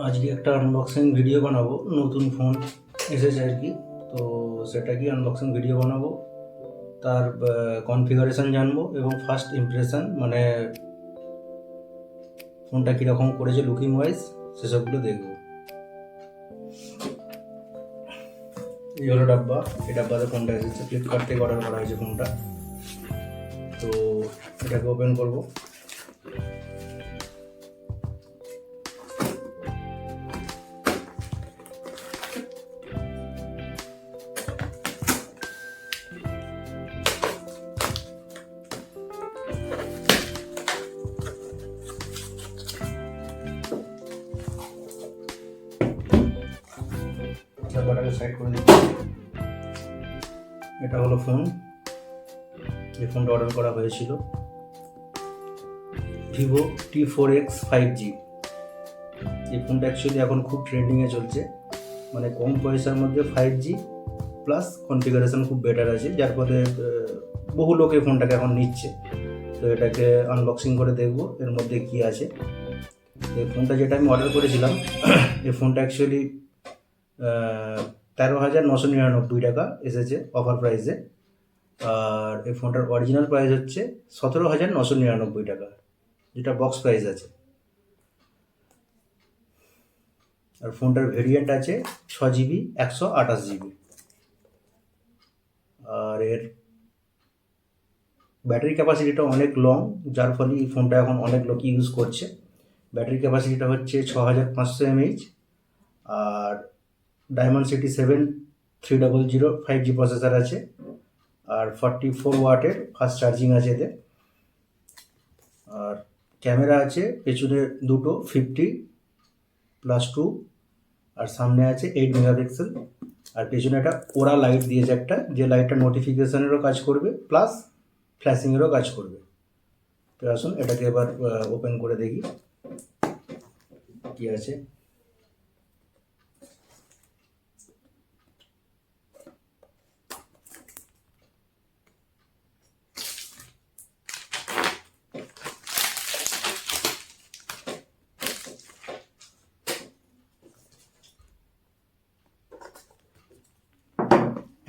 আজকে একটা unboxing video বানাবো। নতুন ফোন এসেছে আর কি, তো সেটা কি আনবক্সিং ভিডিও বানাবো, তার কনফিগারেশন জানবো এবং ফার্স্ট ইমপ্রেশন মানে ফোনটা কীরকম করেছে লুকিং ওয়াইজ সেসবগুলো দেখবো। এই হলো ডাব্বা, এই ডাব্বাতে ফোনটা এসেছে, ফ্লিপকার্ট থেকে অর্ডার করা হয়েছে ফোনটা। তো এটাকে ওপেন করবো। ডাব্বাটাকে সাইড করে দিচ্ছি। এটা হলো ফোন, এই ফোনটা অর্ডার করা হয়েছিল ভিভো T4X 5G। এই ফোনটা অ্যাকচুয়ালি এখন খুব ট্রেন্ডিংয়ে চলছে, মানে কম পয়সার মধ্যে 5G প্লাস কনফিগারেশন খুব বেটার আছে, যার ফলে বহু লোক এই ফোনটাকে এখন নিচ্ছে। তো এটাকে আনবক্সিং করে দেখব এর মধ্যে কি আছে। এই ফোনটা যেটা আমি অর্ডার করেছিলাম এই ফোনটা অ্যাকচুয়ালি 13,999 টাকা এসেছে অফার প্রাইসে, আর এই ফোনটার অরিজিনাল প্রাইস হচ্ছে 17,999 টাকা, যেটা বক্স প্রাইস আছে। আর ফোনটার ভেরিয়েন্ট আছে 6GB 128GB। আর এর ব্যাটারি ক্যাপাসিটিটা অনেক লং, যার ফলে এই ফোনটা এখন অনেক লোকই ইউজ করছে। ব্যাটারি ক্যাপাসিটিটা হচ্ছে 6500 mAh, আর Dimensity 7300 5G প্রসেসর আছে, আর 44 ওয়াটের ফাস্ট চার্জিং আছে এতে। আর ক্যামেরা আছে পেছনে দুটো 50+2, আর সামনে আছে 8 মেগাপিক্সেল। আর পেছনে একটা ওরা লাইট দিয়েছে একটা, যে লাইটটা নোটিফিকেশনেরও কাজ করবে প্লাস ফ্ল্যাশিংয়েরও কাজ করবে। তো আসুন এটাকে এবার ওপেন করে দেখি কি আছে।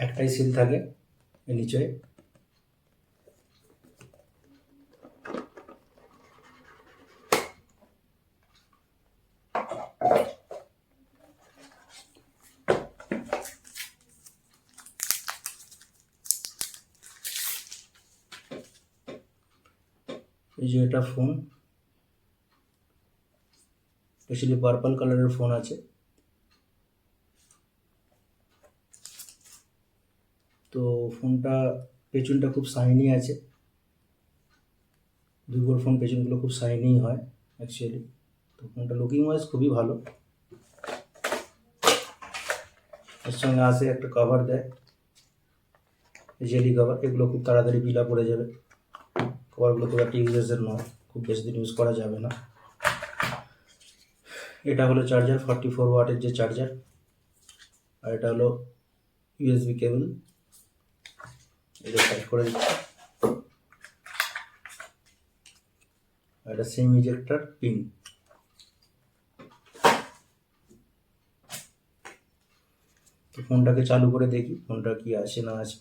একটাই সিল থাকে এর নিচে। এই যে এটা ফোন, স্পেশালি পার্পল কালারের ফোন আছে। তো ফোনটা পেছনটা খুব শাইনি আছে, ভিভোর ফোন পেছনগুলো খুব শাইনি হয় অ্যাকচুয়ালি। তো ফোনটা লুকিং ওয়াইজ খুবই ভালো। এর সঙ্গে আসে একটা কভার দেয়, জেলি কভার, এগুলো খুব তাড়াতাড়ি পিলা পড়ে যাবে। কভারগুলো খুব একটা ইউজেসের নয়, খুব বেশি দিন ইউজ করা যাবে না। এটা হলো চার্জার, 44 ওয়াটের যে চার্জার। আর এটা হলো ইউএসবি কেবল, এটা সাইড করে দিচ্ছি। আর এটা সিম ইজেক্টর পিন। তো ফোনটাকে চালু করে দেখি ফোনটা কি আছে না আছে।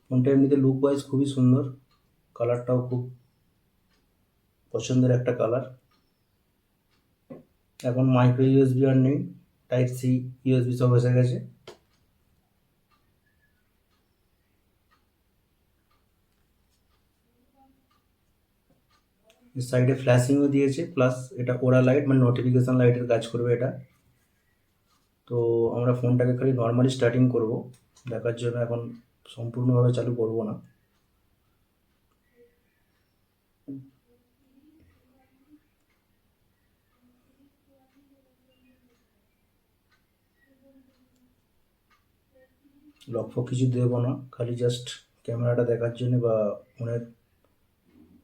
ফোনটা এমনিতে লুক ওয়াইজ খুবই সুন্দর, কালারটাও খুব পছন্দের একটা কালার। এখন মাইক্রো ইউএসবি আর নেই, টাইপ সি ইউএসবি সব এসে গেছে। সাইডে ফ্ল্যাশিংও দিয়েছে, প্লাস এটা ওরা লাইট মানে নোটিফিকেশান লাইটের কাজ করবে এটা। তো আমরা ফোনটাকে খালি নর্মালি স্টার্টিং করব দেখার জন্য, এখন সম্পূর্ণভাবে চালু করব না। লক ফক কিছু দেবো না, খালি জাস্ট ক্যামেরাটা দেখার জন্য বা ফোনের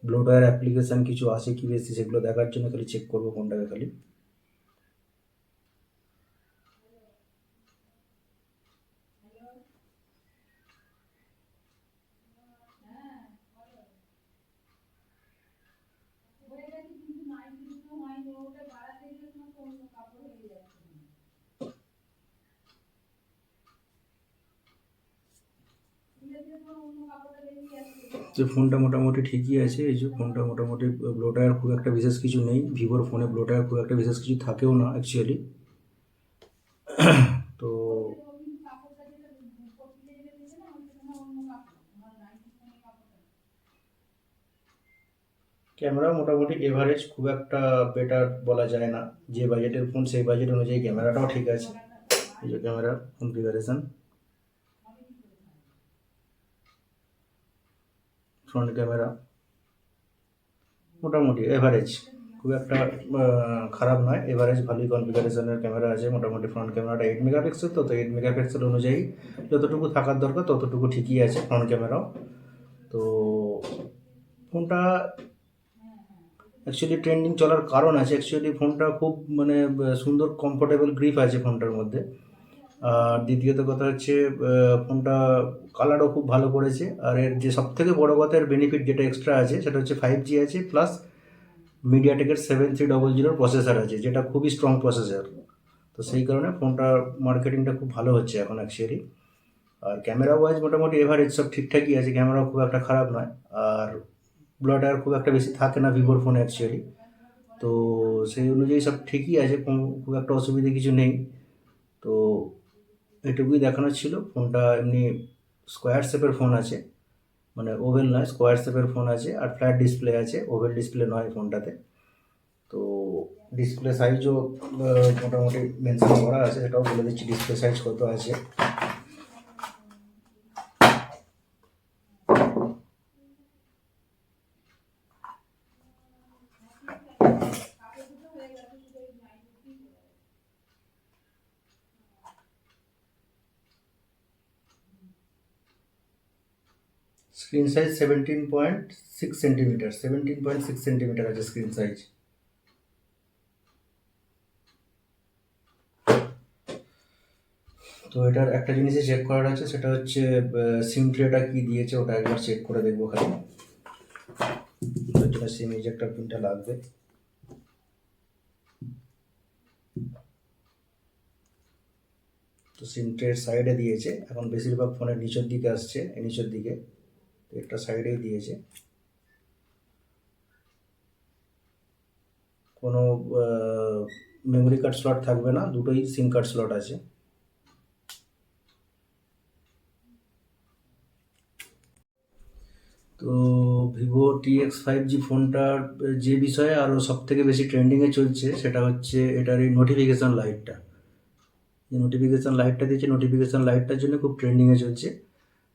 ব্লোটওয়্যার অ্যাপ্লিকেশান কিছু আছে কি বেশি সেগুলো দেখার জন্য খালি চেক করবো ফোনটাকে খালি। তো ফোনটা মোটামুটি ঠিকই আছে। এই যে ফোনটা মোটামুটি ব্লো টায়ার খুব একটা বিশেষ কিছু নেই, ভিভোর ফোনে ব্লো টায়ার খুব একটা বিশেষ কিছু থাকেও না অ্যাকচুয়ালি। তো ক্যামেরা মোটামুটি এভারেজ, খুব একটা বেটার বলা যায় না। যে বাজেটের ফোন সেই বাজেট অনুযায়ী ক্যামেরাটাও ঠিক আছে। এই যে ক্যামেরা কনফিগারেশন, ফ্রন্ট ক্যামেরা মোটামুটি এভারেজ, খুব একটা খারাপ নয়, এভারেজ ভালোই কনফিগারেশনের ক্যামেরা আছে। মোটামুটি ফ্রন্ট ক্যামেরাটা 8 মেগাপিক্সেল, তো 8 মেগাপিক্সেল অনুযায়ী যতটুকু থাকার দরকার ততটুকু ঠিকই আছে ফ্রন্ট ক্যামেরাও। তো ফোনটা অ্যাকচুয়ালি ট্রেন্ডিং চলার কারণ আছে। অ্যাকচুয়ালি ফোনটা খুব মানে সুন্দর কমফোর্টেবল গ্রিপ আছে ফোনটার মধ্যে। আর দ্বিতীয়ত কথা হচ্ছে ফোনটা কালারও খুব ভালো করেছে। আর এর যে সবথেকে বড় কথা, এর বেনিফিট যেটা এক্সট্রা আছে সেটা হচ্ছে 5G আছে, প্লাস মিডিয়াটেকের 7300 প্রসেসর আছে, যেটা খুবই স্ট্রং প্রসেসর। তো সেই কারণে ফোনটার মার্কেটিংটা খুব ভালো হচ্ছে এখন অ্যাকচুয়ালি। আর ক্যামেরা ওয়াইজ মোটামুটি এভারেজ সব ঠিকঠাকই আছে, ক্যামেরাও খুব একটা খারাপ নয়। আর ব্লাডার খুব একটা বেশি থাকে না ভিভোর ফোনে অ্যাকচুয়ালি। তো সেই অনুযায়ী সব ঠিকই আছে, খুব একটা অসুবিধে কিছু নেই। তো এটুকুই দেখানোর ছিল। ফোনটা এমনি স্কোয়ার শেপের ফোন আছে, মানে ওভেল নয়, স্কোয়ার শেপের ফোন আছে। আর ফ্ল্যাট ডিসপ্লে আছে, ওভেল ডিসপ্লে নয় ফোনটাতে। তো ডিসপ্লে সাইজও মোটামুটি মেনশন করা আছে, সেটাও বলে দিচ্ছি ডিসপ্লে সাইজ কত আছে। স্ক্রিন সাইজ 17.6 সেন্টিমিটার, 17.6 সেন্টিমিটার আছে স্ক্রিন সাইজ। তো এটার একটা জিনিসই চেক করার আছে, সেটা হচ্ছে সিম ট্রেটা কি দিয়েছে, ওটা একবার চেক করে দেখবো খালি। তার জন্য সিম ইজেক্টর পিনটা লাগবে। তো সিম ট্রের সাইডে দিয়েছে, এখন বেশিরভাগ ফোনের নিচের দিকে আসছে, এই নিচের দিকে। তো একটা সাইডেই দিয়েছে। কোনো মেমোরি কার্ড স্লট থাকবে না, দুটোই সিম কার্ড স্লট আছে। তো ভিভো TX5G ফোনটার যে বিষয়ে আরও সবথেকে বেশি ট্রেন্ডিংয়ে চলছে সেটা হচ্ছে এটার এই নোটিফিকেশান লাইটটা। যে নোটিফিকেশান লাইটটা দিয়েছে, নোটিফিকেশান লাইটটার জন্য খুব ট্রেন্ডিংয়ে চলছে।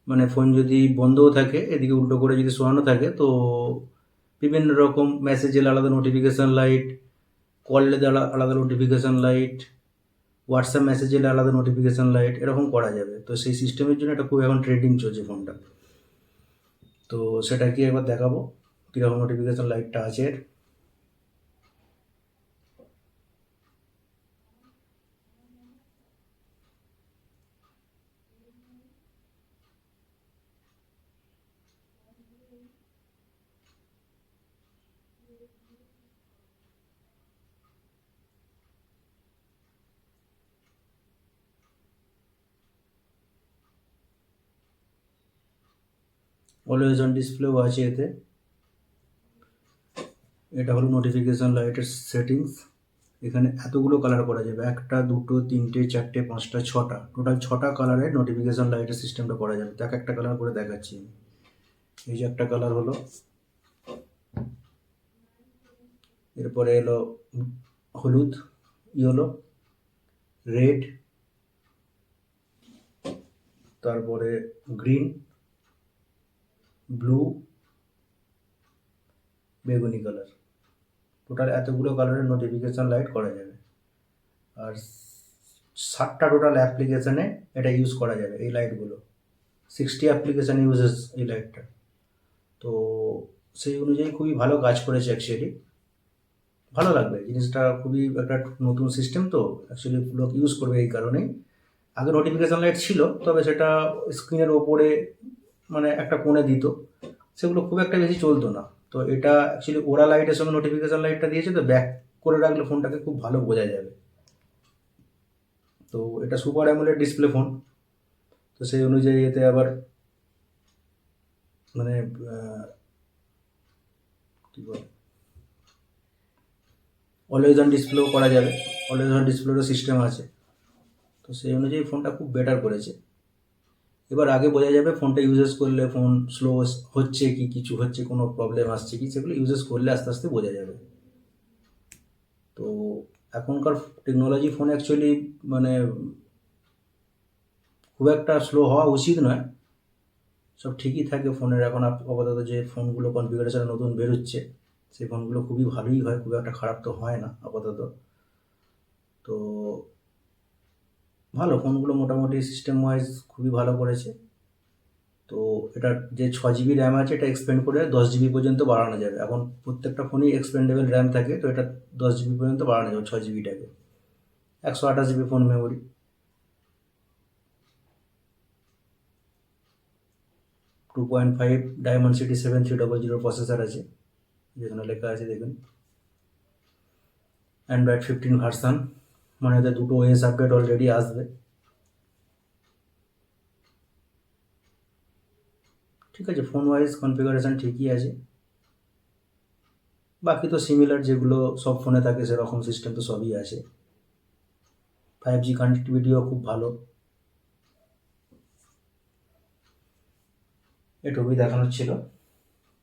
মানে ফোন যদি বন্ধও থাকে, এদিকে উল্টো করে যদি শোয়ানো থাকে, তো বিভিন্ন রকম মেসেজ এলে আলাদা নোটিফিকেশান লাইট, কল এলে আলাদা নোটিফিকেশান লাইট, হোয়াটসঅ্যাপ মেসেজ এলে আলাদা নোটিফিকেশান লাইট, এরকম করা যাবে। তো সেই সিস্টেমের জন্য এটা খুব এখন ট্রেন্ডিং চলছে ফোনটা। তো সেটা কি একবার দেখাবো কীরকম নোটিফিকেশান লাইটটা আছে এর। অলওয়েজ অন ডিসপ্লেও আছে এতে। এটা হলো নোটিফিকেশান লাইটের সেটিংস। এখানে এতগুলো কালার করা যাবে, 1 2 3 4 5 6টা, টোটাল 6টা কালারের নোটিফিকেশান লাইটের সিস্টেমটা করা যাবে। দেখ একটা কালার করে দেখাচ্ছি আমি। এই যে একটা কালার হলো, এরপরে এলো হলুদ, ইয়েলো, রেড, তারপরে গ্রিন, ব্লু, বেগুনি কালার। টোটাল এতগুলো কালারের নোটিফিকেশান লাইট করা যাবে। আর 7টা টোটাল অ্যাপ্লিকেশানে এটা ইউজ করা যাবে এই লাইটগুলো। 60 অ্যাপ্লিকেশান ইউজেস এই লাইটটা। তো সেই অনুযায়ী খুবই ভালো কাজ করেছে অ্যাকচুয়ালি, ভালো লাগবে জিনিসটা। খুবই একটা নতুন সিস্টেম, তো অ্যাকচুয়ালি লোক ইউজ করবে এই কারণেই। আগে নোটিফিকেশান লাইট ছিল, তবে সেটা স্ক্রিনের ওপরে মানে একটা কোণে দিত, সেগুলো খুব একটা বেশি চলতো না। তো এটা অ্যাকচুয়ালি ওরা লাইটের সঙ্গে নোটিফিকেশান লাইটটা দিয়েছে, তো ব্যাক করে রাখলে ফোনটাকে খুব ভালো বোঝা যাবে। তো এটা সুপার অ্যামোলেড ডিসপ্লে ফোন, তো সেই অনুযায়ী এতে আবার মানে কী বল, অলওয়েজ অন ডিসপ্লেও করা যাবে, অলওয়েজ অন ডিসপ্লেরও সিস্টেম আছে। তো সেই অনুযায়ী ফোনটা খুব বেটার করেছে। এবার আগে বোঝা যাবে ফোনটা ইউজেস করলে ফোন স্লো হচ্ছে কি, কিছু হচ্ছে, কোনো প্রবলেম আসছে কি, সেগুলো ইউজেস করলে আস্তে আস্তে বোঝা যাবে। তো এখনকার টেকনোলজি ফোন অ্যাকচুয়ালি মানে খুব একটা স্লো হওয়া উচিত নয়, সব ঠিকই থাকে ফোনের। এখন আপাতত যে ফোনগুলো কনফিগারেশন নতুন বেরোচ্ছে সেই ফোনগুলো খুবই ভালোই হয়, খুব একটা খারাপ তো হয় না আপাতত। তো ভালো ফোনগুলো, মোটামুটি সিস্টেম ওয়াইজ খুবই ভালো করেছে। তো এটার যে 6 জিবি র্যাম আছে এটা এক্সপেন্ড করে 10 জিবি পর্যন্ত বাড়ানো যাবে। এখন প্রত্যেকটা ফোনই এক্সপেন্ডেবল র্যাম থাকে, তো এটা 10 জিবি পর্যন্ত বাড়ানো যাবে, 6 জিবিটাকে। 128 GB phone memory. 2.5 diamond city 7300 processor আছে, যেখানে লেখা আছে দেখুন অ্যান্ড্রয়েড 15 ভার্সান, মানে এতে দুটো ওএস আপডেট অলরেডি আসবে। ঠিক আছে, ফোন ওয়াইজ কনফিগারেশন ঠিকই আছে। বাকি তো সিমিলার যেগুলো সব ফোনে থাকে সেরকম সিস্টেম তো সবই আছে। 5G কানেক্টিভিটিও খুব ভালো। এটুকুই দেখানোর ছিল।